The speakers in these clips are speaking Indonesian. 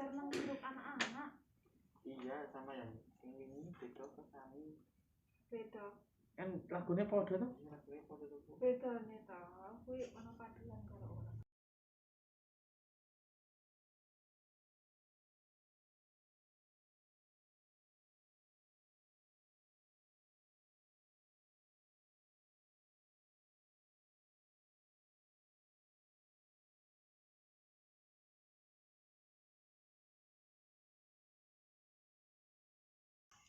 belajar nang grup anak-anak. Iya, sama yang ini beda kok kami. Beda. Kan lagunya padha to? Lagunya padha to. Bedane ta, kuwi ana paduan karo ora.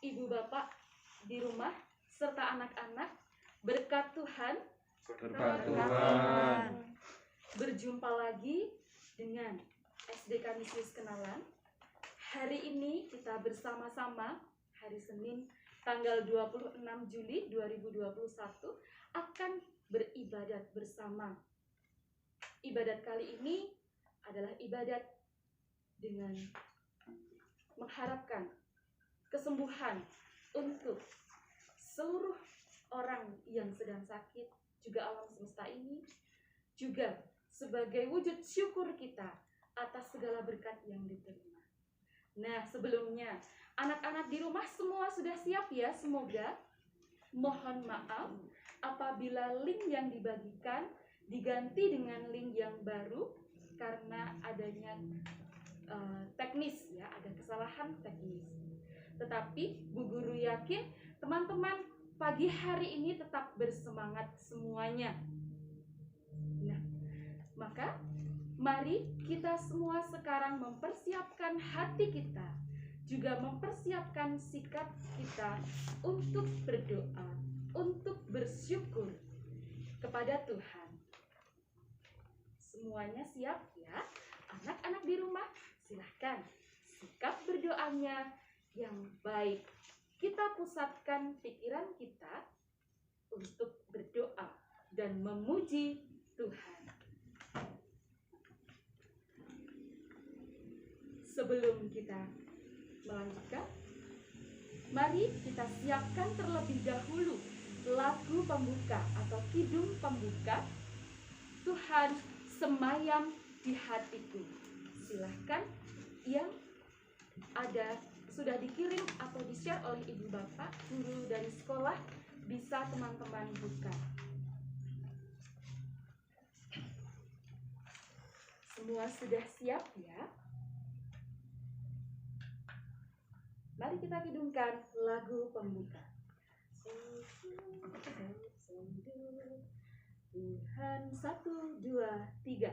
Ibu bapak di rumah serta anak-anak, berkat Tuhan, berjumpa lagi dengan SD Kanisius Kenalan. Hari ini kita bersama-sama hari Senin tanggal 26 Juli 2021 akan beribadat bersama. Ibadat kali ini adalah ibadat dengan mengharapkan kesembuhan untuk seluruh orang yang sedang sakit, juga alam semesta ini, juga sebagai wujud syukur kita atas segala berkat yang diterima. Nah, sebelumnya anak-anak di rumah semua sudah siap ya, semoga. Mohon maaf apabila link yang dibagikan diganti dengan link yang baru karena adanya teknis ya, ada kesalahan teknis. Tetapi Bu Guru yakin teman-teman pagi hari ini tetap bersemangat semuanya. Nah, maka mari kita semua sekarang mempersiapkan hati kita, juga mempersiapkan sikap kita untuk berdoa, untuk bersyukur kepada Tuhan. Semuanya siap ya? Anak-anak di rumah, silahkan sikap berdoanya yang baik. Kita pusatkan pikiran kita untuk berdoa dan memuji Tuhan. Sebelum kita melanjutkan, mari kita siapkan terlebih dahulu lagu pembuka atau kidung pembuka, Tuhan Semayam di Hatiku. Silahkan yang ada sudah dikirim atau di-share oleh ibu bapak, guru dari sekolah, bisa teman-teman buka. Semua sudah siap ya? Mari kita kidungkan lagu pembuka. Tuhan 1, 2, 3.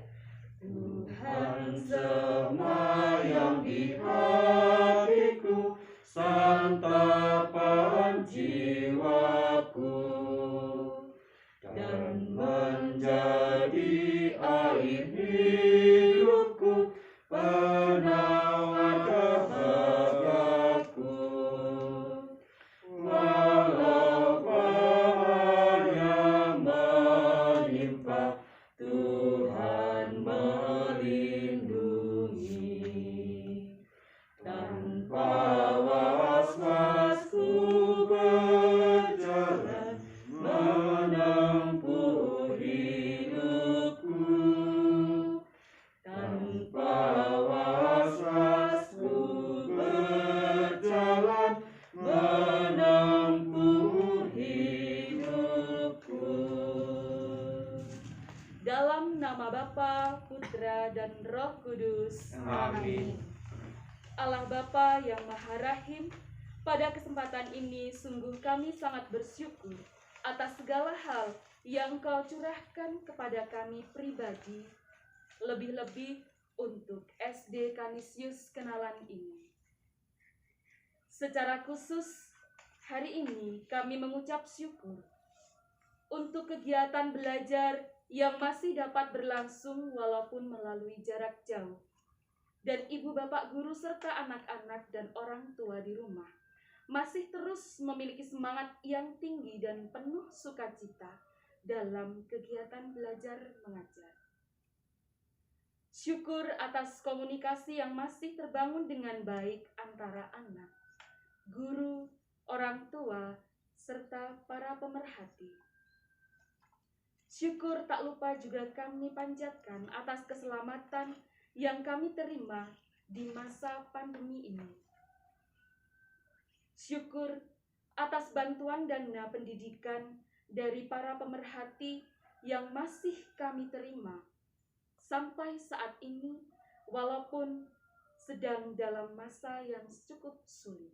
Tuhan semayam di hatiku, santapan jiwaku, dan menjadi air hidupku, penawar dahagaku. Walau bahaya menimpa, Tuhan melindungi. Tanpa was-was ku berjalan, menempuh hidupku. Tanpa was-was ku berjalan, menempuh hidupku. Dalam nama Bapa, Putra, dan Roh Kudus. Amin. Allah Bapa yang Maha Rahim, pada kesempatan ini sungguh kami sangat bersyukur atas segala hal yang Kau curahkan kepada kami pribadi, lebih-lebih untuk SD Kanisius Kenalan ini. Secara khusus, hari ini kami mengucap syukur untuk kegiatan belajar yang masih dapat berlangsung walaupun melalui jarak jauh. Dan ibu bapak guru serta anak-anak dan orang tua di rumah masih terus memiliki semangat yang tinggi dan penuh sukacita dalam kegiatan belajar mengajar. Syukur atas komunikasi yang masih terbangun dengan baik antara anak, guru, orang tua, serta para pemerhati. Syukur tak lupa juga kami panjatkan atas keselamatan yang kami terima di masa pandemi ini. Syukur atas bantuan dana pendidikan dari para pemerhati yang masih kami terima sampai saat ini, walaupun sedang dalam masa yang cukup sulit.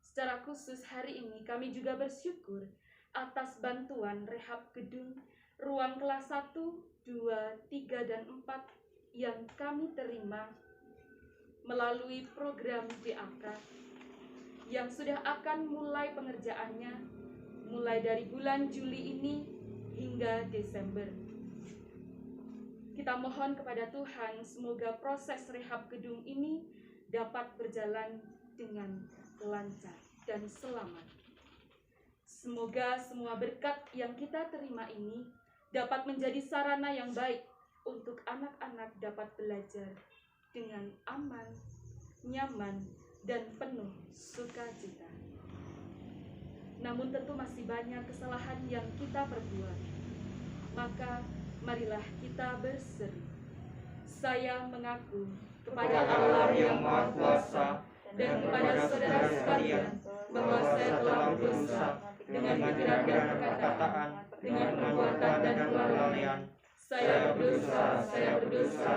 Secara khusus hari ini kami juga bersyukur atas bantuan rehab gedung ruang kelas 1, 2, 3, dan 4 yang kami terima melalui program DAK yang sudah akan mulai pengerjaannya mulai dari bulan Juli ini hingga Desember. Kita mohon kepada Tuhan semoga proses rehab gedung ini dapat berjalan dengan lancar dan selamat. Semoga semua berkat yang kita terima ini dapat menjadi sarana yang baik untuk anak-anak dapat belajar dengan aman, nyaman, dan penuh sukacita. Namun tentu masih banyak kesalahan yang kita perbuat. Maka marilah kita berseru. Saya mengaku kepada Allah yang Maha Kuasa dan kepada saudara sekalian bahwa saya telah berdosa dengan pikiran dan perkataan, dengan perbuatan dan kelalaian. Saya berdosa,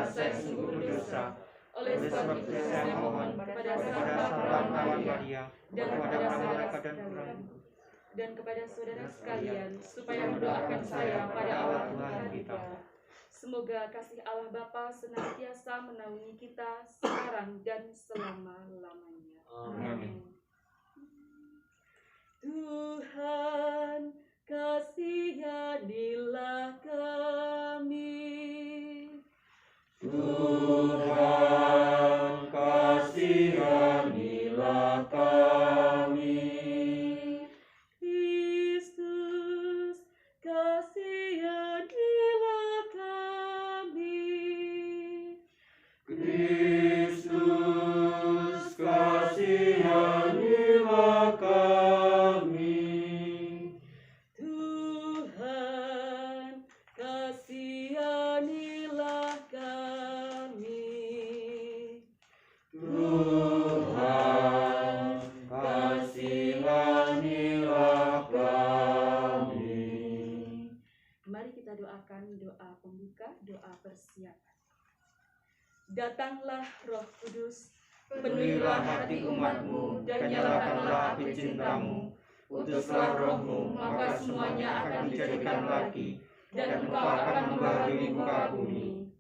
saya sungguh berdosa. Oleh sebab itu saya mohon kepada Sang Maria dan kepada saudara dan kepada saudara sekalian supaya mendoakan saya pada Allah Tuhan kita. Semoga kasih Allah Bapa senantiasa menaungi kita sekarang dan selama-lamanya. Amin. Tuhan, kasihanilah kami. Tuhan, kasihanilah kami. Kristus, kasihanilah kami. Kristus, kasihanilah kami. Tuhan, kasihanilah kami. Tuhan, kasihanilah kami. Mari kita doakan doa pembuka, doa persiapan. Datanglah Roh Kudus, penuhilah hati umat-Mu dan nyalakanlah api cinta-Mu. Utuslah Roh-Mu, maka semuanya akan dijadikan lagi, dan Engkau akan membaharui muka bumi.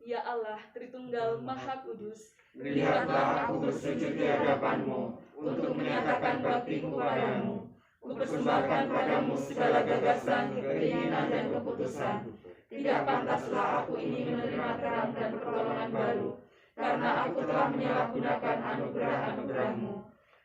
Ya Allah, Tritunggal Maha Kudus, Lihatlah aku bersujud di hadapan-Mu untuk menyatakan baktiku padamu. Kupersembahkan padamu segala gagasan, keinginan, dan keputusan. Tidak pantaslah aku ini menerima terang dan pertolongan baru, karena aku telah menyalahgunakan anugerah-anugerah-Mu.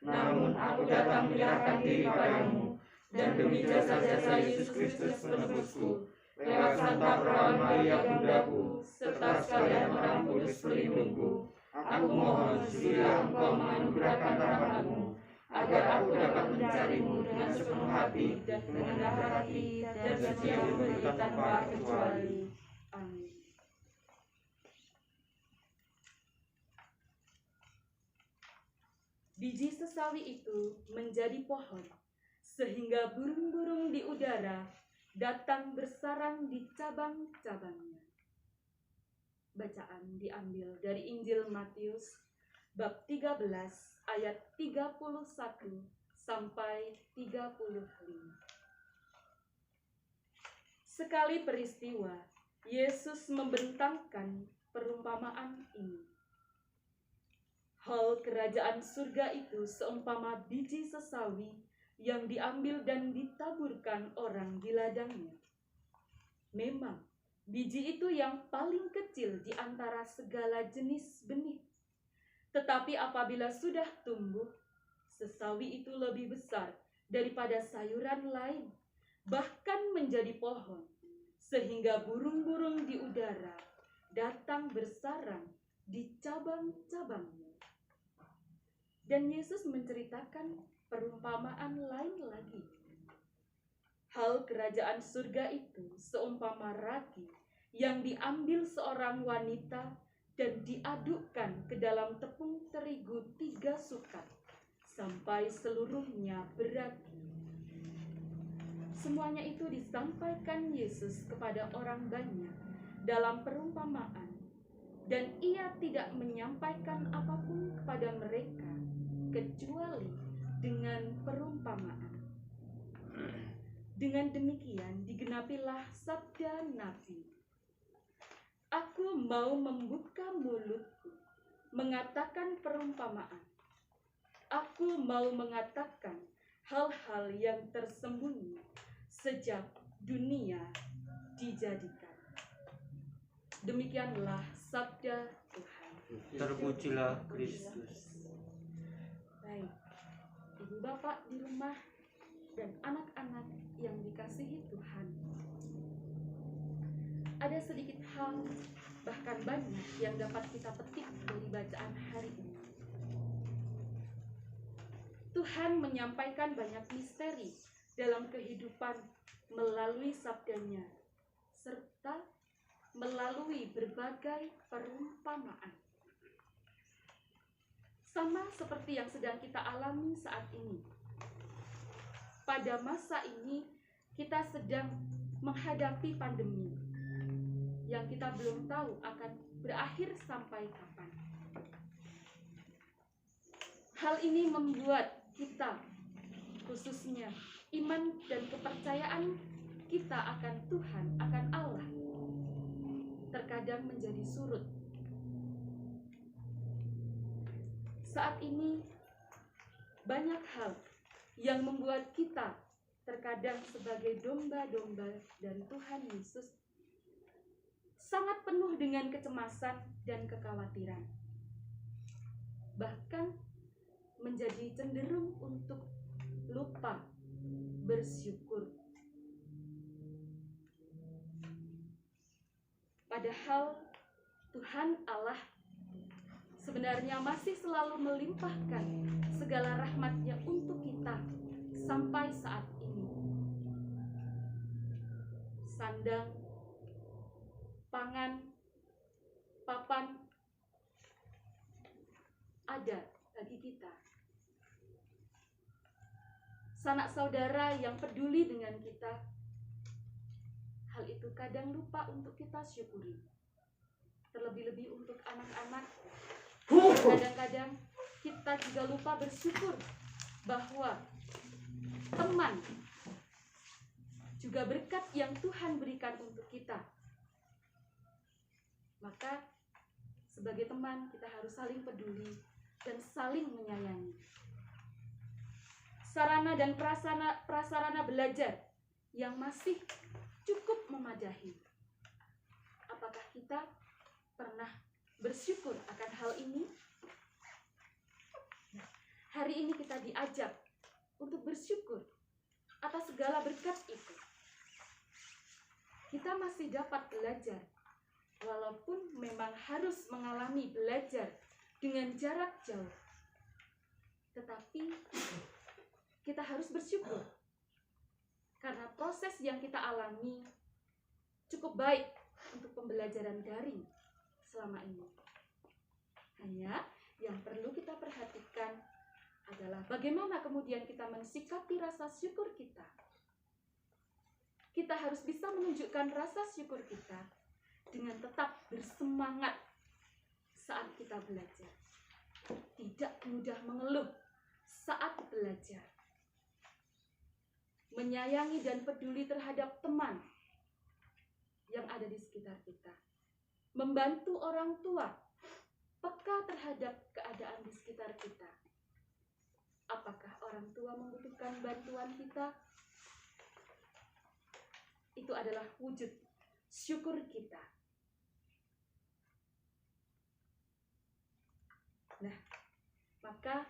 Namun aku datang menyerahkan diri padamu, dan demi jasa-jasa Yesus Kristus penebusku, lewat Santa Perawan Maria Bundaku, serta sekalian orang kudus pelindungku, aku mohon sila Engkau menganugerahkan rahmat-Mu, agar aku dapat mencari-Mu dengan sepenuh hati dan dengan hati dan setia memberi tanpa kecuali. Amin. Biji sesawi itu menjadi pohon, sehingga burung-burung di udara datang bersarang di cabang-cabangnya. Bacaan diambil dari Injil Matius bab 13 ayat 31 sampai 35. Sekali peristiwa, Yesus membentangkan perumpamaan ini. Hal kerajaan surga itu seumpama biji sesawi yang diambil dan ditaburkan orang di ladangnya. Memang, biji itu yang paling kecil di antara segala jenis benih. Tetapi apabila sudah tumbuh, sesawi itu lebih besar daripada sayuran lain, bahkan menjadi pohon, sehingga burung-burung di udara datang bersarang di cabang-cabangnya. Dan Yesus menceritakan perumpamaan lain lagi. Hal kerajaan surga itu seumpama ragi yang diambil seorang wanita dan diadukkan ke dalam tepung terigu 3 sukat sampai seluruhnya beragi. Semuanya itu disampaikan Yesus kepada orang banyak dalam perumpamaan, dan ia tidak menyampaikan apapun kepada mereka kecuali dengan perumpamaan. Dengan demikian digenapilah sabda Nabi, "Aku mau membuka mulutku, mengatakan perumpamaan. Aku mau mengatakan hal-hal yang tersembunyi sejak dunia dijadikan." Demikianlah sabda Tuhan. Terpujilah Kristus. Baik, ibu bapak di rumah dan anak-anak yang dikasihi Tuhan, ada sedikit hal, bahkan banyak yang dapat kita petik dari bacaan hari ini. Tuhan menyampaikan banyak misteri dalam kehidupan melalui sabdanya, serta melalui berbagai perumpamaan. Sama seperti yang sedang kita alami saat ini. Pada masa ini, kita sedang menghadapi pandemi yang kita belum tahu akan berakhir sampai kapan. Hal ini membuat kita, khususnya iman dan kepercayaan kita akan Tuhan, akan Allah, terkadang menjadi surut. Saat ini banyak hal yang membuat kita terkadang sebagai domba-domba dari Tuhan Yesus sangat penuh dengan kecemasan dan kekhawatiran. Bahkan menjadi cenderung untuk lupa bersyukur. Padahal Tuhan Allah sebenarnya masih selalu melimpahkan segala rahmat-Nya untuk kita sampai saat ini. Sandang, pangan, papan ada bagi kita. Sanak saudara yang peduli dengan kita, hal itu kadang lupa untuk kita syukuri. Terlebih-lebih untuk anak-anak, kadang-kadang kita juga lupa bersyukur bahwa teman juga berkat yang Tuhan berikan untuk kita. Maka sebagai teman kita harus saling peduli dan saling menyayangi. Sarana dan prasarana belajar yang masih cukup memadai. Apakah kita pernah bersyukur akan hal ini? Nah, hari ini kita diajak untuk bersyukur atas segala berkat itu. Kita masih dapat belajar, walaupun memang harus mengalami belajar dengan jarak jauh. Tetapi kita harus bersyukur karena proses yang kita alami cukup baik untuk pembelajaran daring selama ini. Hanya yang perlu kita perhatikan adalah bagaimana kemudian kita mensikapi rasa syukur kita. Kita harus bisa menunjukkan rasa syukur kita dengan tetap bersemangat saat kita belajar. Tidak mudah mengeluh saat belajar. Menyayangi dan peduli terhadap teman yang ada di sekitar kita. Membantu orang tua, peka terhadap keadaan di sekitar kita. Apakah orang tua membutuhkan bantuan kita? Itu adalah wujud syukur kita. Nah, maka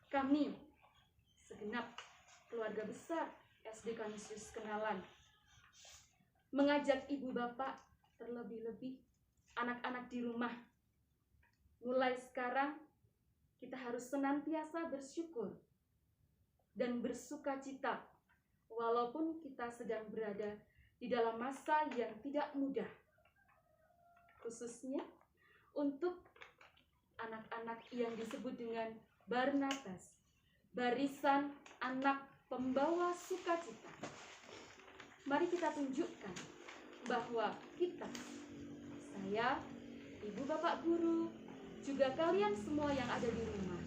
kami segenap keluarga besar SD Kanisius Kenalan mengajak ibu bapak, terlebih-lebih anak-anak di rumah, mulai sekarang kita harus senantiasa bersyukur dan bersukacita walaupun kita sedang berada di dalam masa yang tidak mudah. khususnya untuk anak-anak yang disebut dengan Barnabas, barisan anak pembawa sukacita. Mari kita tunjukkan bahwa kita, saya, ibu bapak guru, juga kalian semua yang ada di rumah,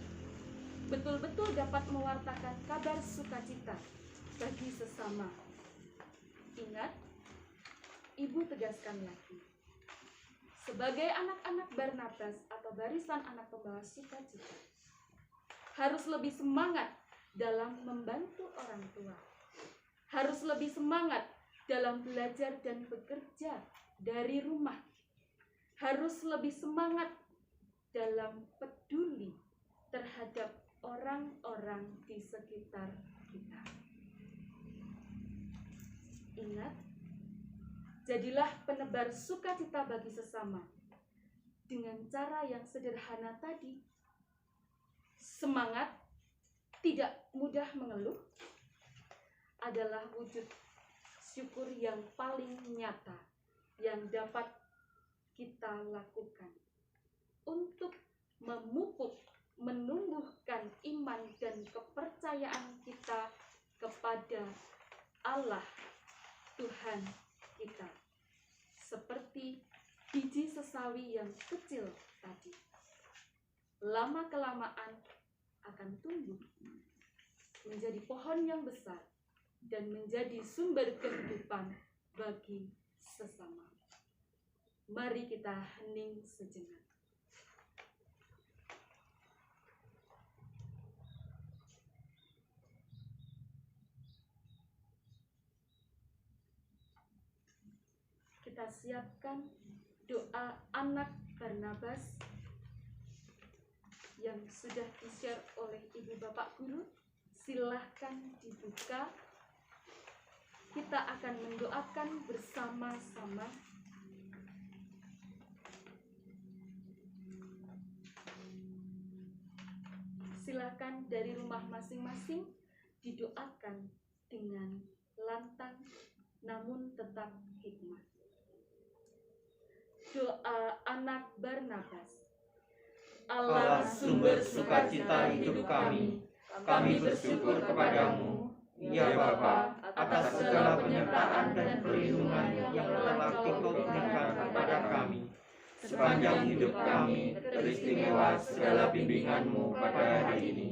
betul-betul dapat mewartakan kabar sukacita bagi sesama. Ingat, ibu tegaskan lagi, sebagai anak-anak Barnabas atau barisan anak pembawa sukacita, harus lebih semangat dalam membantu orang tua, harus lebih semangat dalam belajar dan bekerja dari rumah, harus lebih semangat dalam peduli terhadap orang-orang di sekitar kita. Ingat, jadilah penebar sukacita bagi sesama dengan cara yang sederhana tadi. Semangat, tidak mudah mengeluh, adalah wujud syukur yang paling nyata yang dapat kita lakukan untuk memupuk, menumbuhkan iman dan kepercayaan kita kepada Allah Tuhan kita, seperti biji sesawi yang kecil tadi. Lama-kelamaan akan tumbuh menjadi pohon yang besar dan menjadi sumber kehidupan bagi sesama. Mari kita hening sejenak. Kita siapkan doa anak Barnabas yang sudah di-share oleh ibu bapak guru. Silahkan dibuka. Kita akan mendoakan bersama-sama. Silahkan dari rumah masing-masing didoakan dengan lantang namun tetap hikmat. Doa anak Barnabas. Allah sumber sukacita hidup kami, kami bersyukur kepadamu, ya Bapa, atas segala penyertaan dan perlindungan yang telah Engkau berikan kepada kami. Sepanjang hidup kami, teristimewa segala bimbingan-Mu pada hari ini.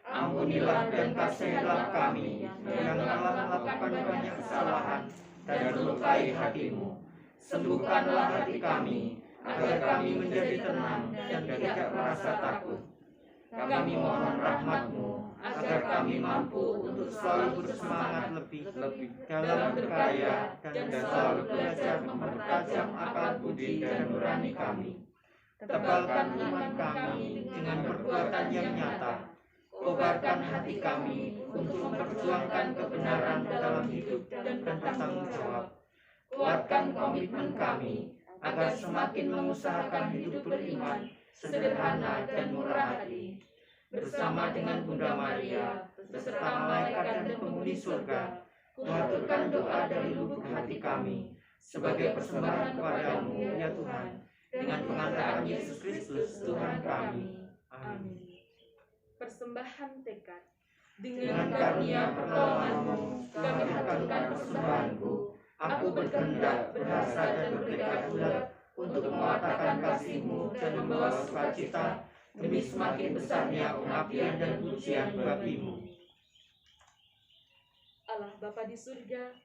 Ampunilah dan kasihilah kami yang telah melakukan banyak kesalahan dan melukai hati-Mu. Sembuhkanlah hati kami, agar kami menjadi tenang dan tidak merasa takut. Kami mohon rahmat-Mu, agar kami mampu untuk selalu bersemangat lebih dalam berkarya dan selalu belajar mempertajam akal budi dan nurani kami. Tebalkan iman kami dengan perbuatan yang nyata. Kobarkan hati kami untuk memperjuangkan kebenaran dalam hidup dan bertanggung jawab. Kuatkan komitmen kami agar semakin mengusahakan hidup beriman, sederhana dan murah hati. Bersama dengan Bunda Maria, beserta malaikat dan penghuni surga, kuhaturkan doa dari lubuk hati kami sebagai persembahan kepadamu, ya Tuhan, dengan pengantaran Yesus Kristus, Tuhan kami. Amin. Persembahan tekad. Dengan karunia pertolongan-Mu, kami haturkan persembahanku. Aku berkehendak, berasa dan bertekad bulat untuk mewatakan kasih-Mu dan membawa sukacita demi semakin besarnya pengabdian dan pujian bagi-Mu. Allah Bapa di surga,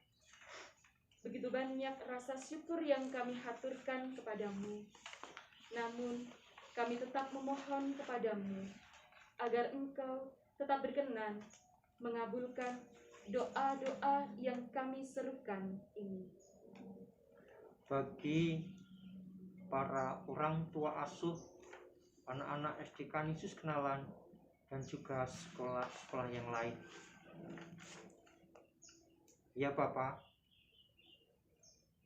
begitu banyak rasa syukur yang kami haturkan kepadamu. Namun kami tetap memohon kepadamu agar Engkau tetap berkenan mengabulkan doa-doa yang kami serukan ini. Bagi para orang tua asuh anak-anak SD Kanisius Kenalan dan juga sekolah-sekolah yang lain, ya Bapak,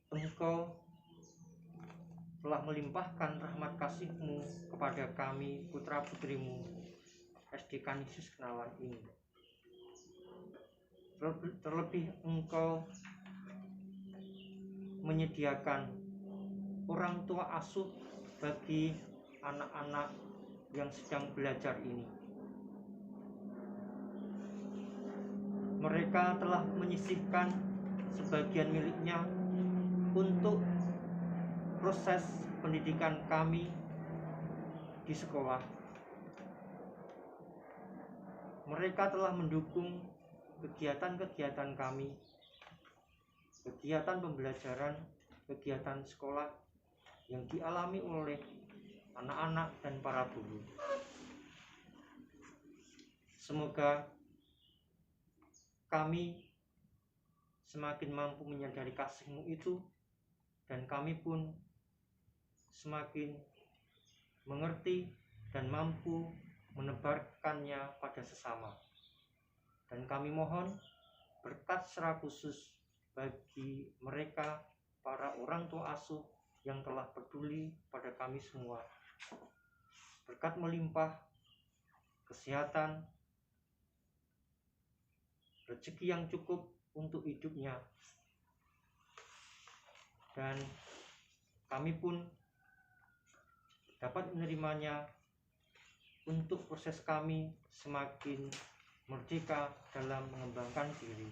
Engkau telah melimpahkan rahmat kasih-Mu kepada kami putra-putrimu SD Kanisius Kenalan ini. Terlebih Engkau menyediakan orang tua asuh bagi anak-anak yang sedang belajar ini. Mereka telah menyisihkan sebagian miliknya untuk proses pendidikan kami di sekolah. Mereka telah mendukung kegiatan-kegiatan kami, kegiatan pembelajaran, kegiatan sekolah yang dialami oleh anak-anak dan para guru. Semoga kami semakin mampu menyadari kasih-Mu itu, dan kami pun semakin mengerti dan mampu menebarkannya pada sesama. Dan kami mohon berkat secara khusus bagi mereka, para orang tua asuh yang telah peduli pada kami semua. Berkat melimpah, kesehatan, rezeki yang cukup untuk hidupnya, dan kami pun dapat menerimanya untuk proses kami semakin merdeka dalam mengembangkan diri.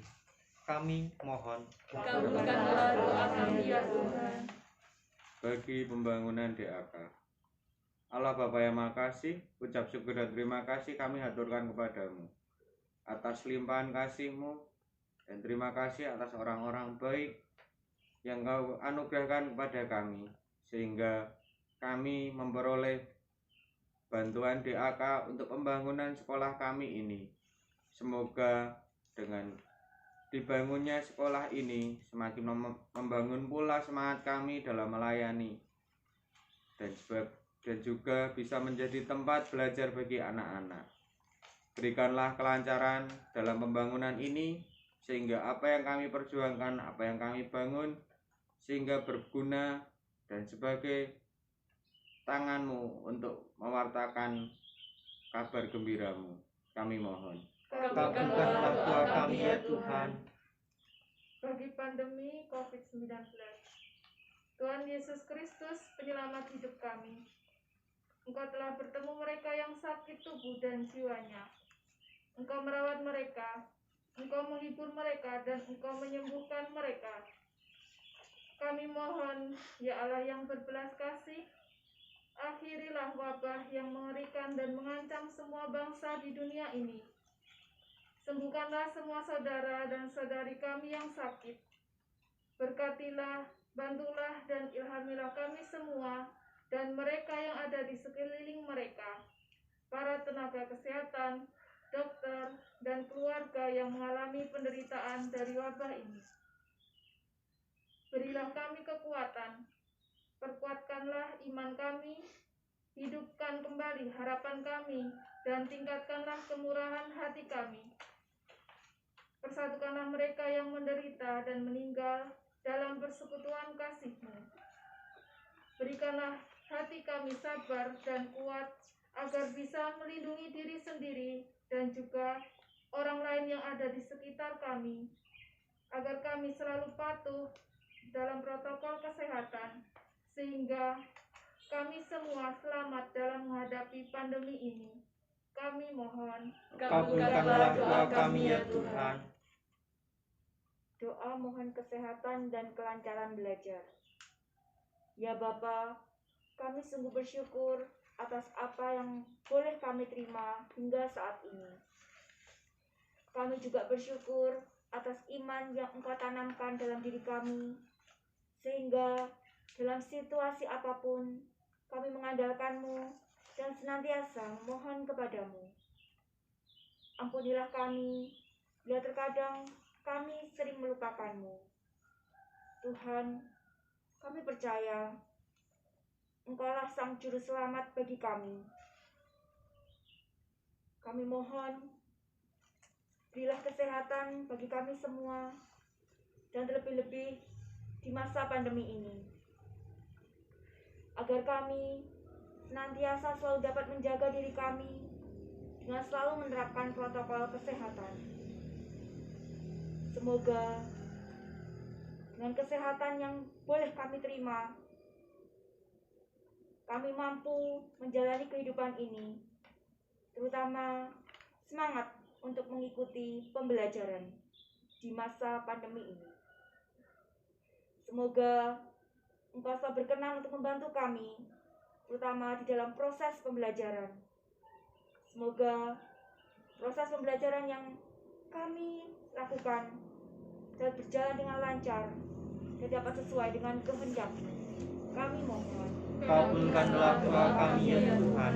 Kami mohon, Kabulkanlah doa kami ya Tuhan. Bagi pembangunan DAK, Allah Bapa yang Maha Kasih, ucap syukur dan terima kasih kami haturkan kepadamu atas limpahan kasih-Mu, dan terima kasih atas orang-orang baik yang Kau anugerahkan kepada kami, sehingga kami memperoleh bantuan DAK untuk pembangunan sekolah kami ini. Semoga dengan dibangunnya sekolah ini semakin membangun pula semangat kami dalam melayani, dan juga bisa menjadi tempat belajar bagi anak-anak. Berikanlah kelancaran dalam pembangunan ini, sehingga apa yang kami perjuangkan, apa yang kami bangun, sehingga berguna dan sebagai tangan-Mu untuk mewartakan kabar gembira-Mu. Kami mohon. kabulkanlah doa kami ya Tuhan. Bagi pandemi COVID-19, Tuhan Yesus Kristus, penyelamat hidup kami, Engkau telah bertemu mereka yang sakit tubuh dan jiwanya. Engkau merawat mereka, Engkau menghibur mereka, dan Engkau menyembuhkan mereka. Kami mohon, ya Allah yang berbelas kasih, akhirilah wabah yang mengerikan dan mengancam semua bangsa di dunia ini. Sembuhkanlah semua saudara dan saudari kami yang sakit. Berkatilah, bantulah, dan ilhamilah kami semua dan mereka yang ada di sekeliling mereka, para tenaga kesehatan, dokter, dan keluarga yang mengalami penderitaan dari wabah ini. Berilah kami kekuatan, perkuatkanlah iman kami, hidupkan kembali harapan kami, dan tingkatkanlah kemurahan hati kami. Persatukanlah mereka yang menderita dan meninggal dalam persekutuan kasih-Mu. Berikanlah hati kami sabar dan kuat, agar bisa melindungi diri sendiri dan juga orang lain yang ada di sekitar kami, agar kami selalu patuh dalam protokol kesehatan, sehingga kami semua selamat dalam menghadapi pandemi ini. Kami mohon. Kabulkanlah doa kami ya Tuhan. Doa mohon kesehatan dan kelancaran belajar. Ya Bapa, kami sungguh bersyukur atas apa yang boleh kami terima hingga saat ini. Kami juga bersyukur atas iman yang Engkau tanamkan dalam diri kami, sehingga dalam situasi apapun kami mengandalkan-Mu dan senantiasa memohon kepada-Mu. Ampunilah kami bila terkadang kami sering melupakan-Mu. Tuhan, kami percaya Engkaulah Sang Juru Selamat bagi kami. Kami mohon, berilah kesehatan bagi kami semua, dan terlebih-lebih di masa pandemi ini, agar kami senantiasa selalu dapat menjaga diri kami dengan selalu menerapkan protokol kesehatan. Semoga dengan kesehatan yang boleh kami terima, kami mampu menjalani kehidupan ini, terutama semangat untuk mengikuti pembelajaran di masa pandemi ini. Semoga Engkau berkenan untuk membantu kami, terutama di dalam proses pembelajaran. Semoga proses pembelajaran yang kami lakukan dapat berjalan dengan lancar dan dapat sesuai dengan kehendak. Kami mohon. Kabulkanlah doa kami ya Tuhan.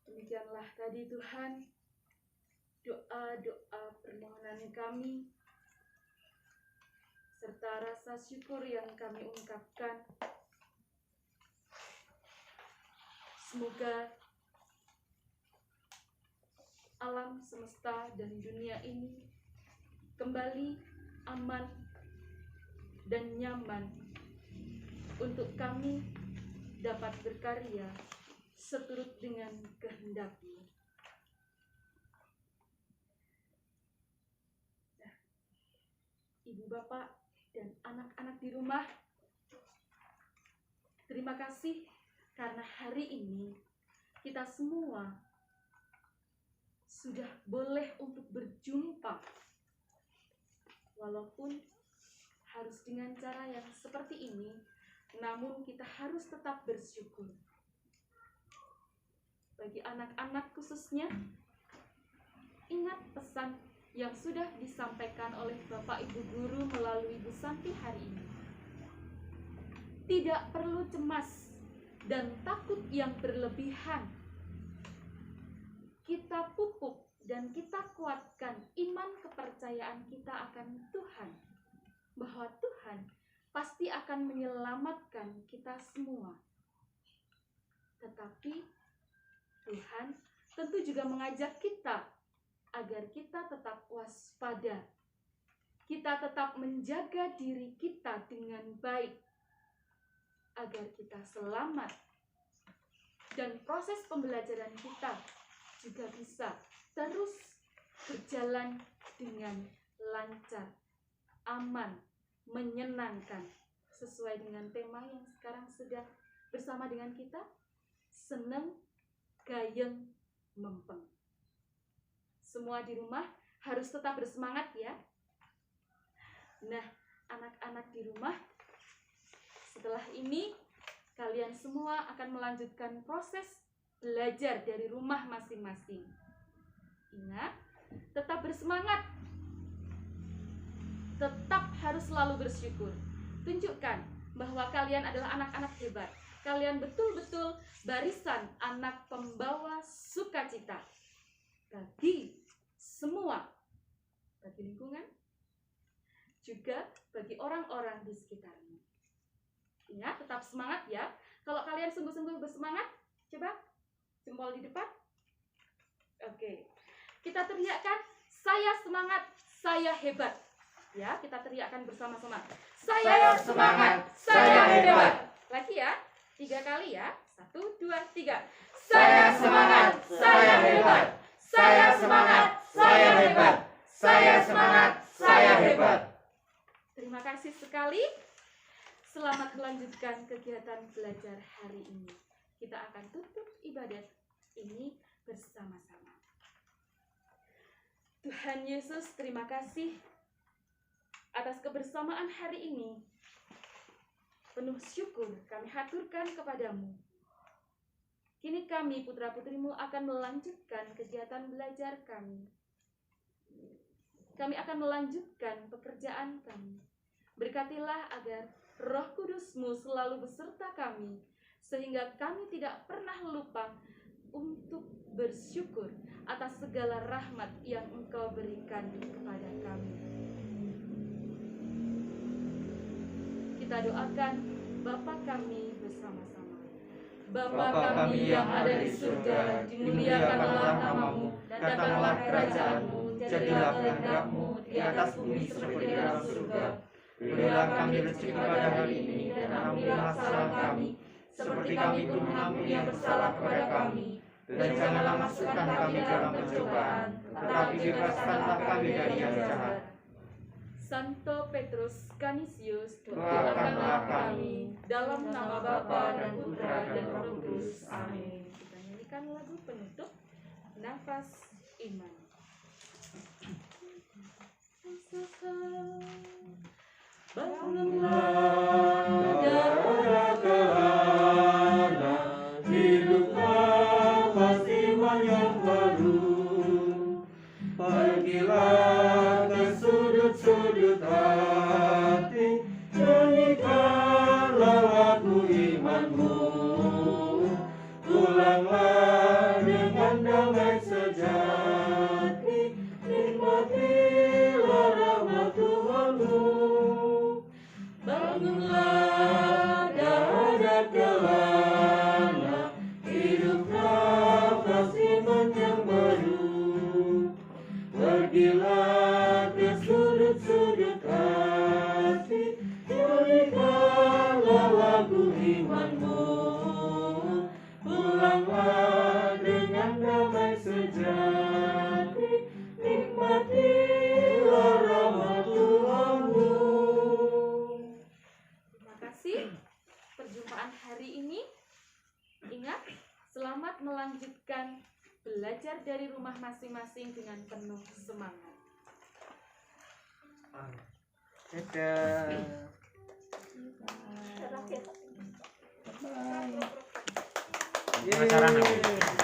Demikianlah tadi Tuhan doa-doa permohonan kami serta rasa syukur yang kami ungkapkan. Semoga alam semesta dan dunia ini kembali aman dan nyaman untuk kami dapat berkarya seturut dengan kehendak-Mu. Nah, Ibu Bapak dan anak-anak di rumah, terima kasih karena hari ini kita semua sudah boleh untuk berjumpa, walaupun harus dengan cara yang seperti ini, namun kita harus tetap bersyukur. Bagi anak-anak khususnya, ingat pesan yang sudah disampaikan oleh Bapak Ibu Guru melalui Bu Santi hari ini. Tidak perlu cemas dan takut yang berlebihan. Kita pupuk dan kita kuatkan iman kepercayaan kita akan Tuhan, bahwa Tuhan pasti akan menyelamatkan kita semua. Tetapi Tuhan tentu juga mengajak kita agar kita tetap waspada. Kita tetap menjaga diri kita dengan baik agar kita selamat. Dan proses pembelajaran kita juga bisa terus berjalan dengan lancar, aman, menyenangkan, sesuai dengan tema yang sekarang sudah bersama dengan kita? Seneng, gayeng, mempeng. Semua di rumah harus tetap bersemangat ya. Nah, anak-anak di rumah, setelah ini kalian semua akan melanjutkan proses belajar dari rumah masing-masing. Ingat, tetap bersemangat. Tetap harus selalu bersyukur. Tunjukkan bahwa kalian adalah anak-anak hebat. Kalian betul-betul barisan anak pembawa sukacita bagi semua, bagi lingkungan, juga bagi orang-orang di sekitarnya. Ingat, tetap semangat ya. Kalau kalian sungguh-sungguh bersemangat, coba jempol di depan. Oke, kita teriakkan, saya semangat, saya hebat. Ya, kita teriakkan bersama-sama. Saya semangat, saya hebat. Lagi ya, 3 kali ya. 1, 2, 3. Saya semangat, saya hebat. Saya semangat, saya hebat. Saya semangat, saya hebat. Terima kasih sekali. Selamat melanjutkan kegiatan belajar hari ini. Kita akan tutup ibadat ini bersama-sama. Tuhan Yesus, terima kasih atas kebersamaan hari ini. Penuh syukur kami haturkan kepadamu. Kini kami putra-putrimu akan melanjutkan kegiatan belajar kami. Kami akan melanjutkan pekerjaan kami. Berkatilah agar Roh Kudus-Mu selalu beserta kami, sehingga kami tidak pernah lupa untuk bersyukur atas segala rahmat yang Engkau berikan kepada kami. Kita doakan Bapa kami bersama-sama. Bapa kami yang ada di surga, dimuliakanlah namamu, datanglah kerajaan-Mu, jadilah kehendak-Mu di atas bumi seperti di dalam surga. Berilah kami rezeki pada hari ini, dan ampunilah kesalahan kami, seperti kami pun mengampuni yang bersalah kepada kami. Dan janganlah masukkan kami dalam pencobaan, tetapi bebaskanlah kami dari yang jahat. Santo Petrus Canisius, doakanlah kami dalam nama Bapa dan Putra dan Roh Kudus. Amin. Kita nyanyikan lagu penutup, Nafas Iman. Bangunlah darah kelana, hiduplah nafas iman yang baru. Pergilah ke sudut-sudut hati, nyanyikanlah lagu imanmu. Pulanglah dengan damai sejati, nikmatilah rahmat Tuhanmu. Bangunlah dada kelana, hiduplah nafas iman yang baru. Pergilah ke sudut-sudut hati, nyanyikanlah lagu imanmu. Pulanglah dengan damai sejati, nikmatilah rahmat Tuhanmu. Terima kasih perjumpaan hari ini. Ingat, selamat melanjutkan belajar dari rumah masing-masing dengan penuh semangat. Dadah. Terakhir. Yeay.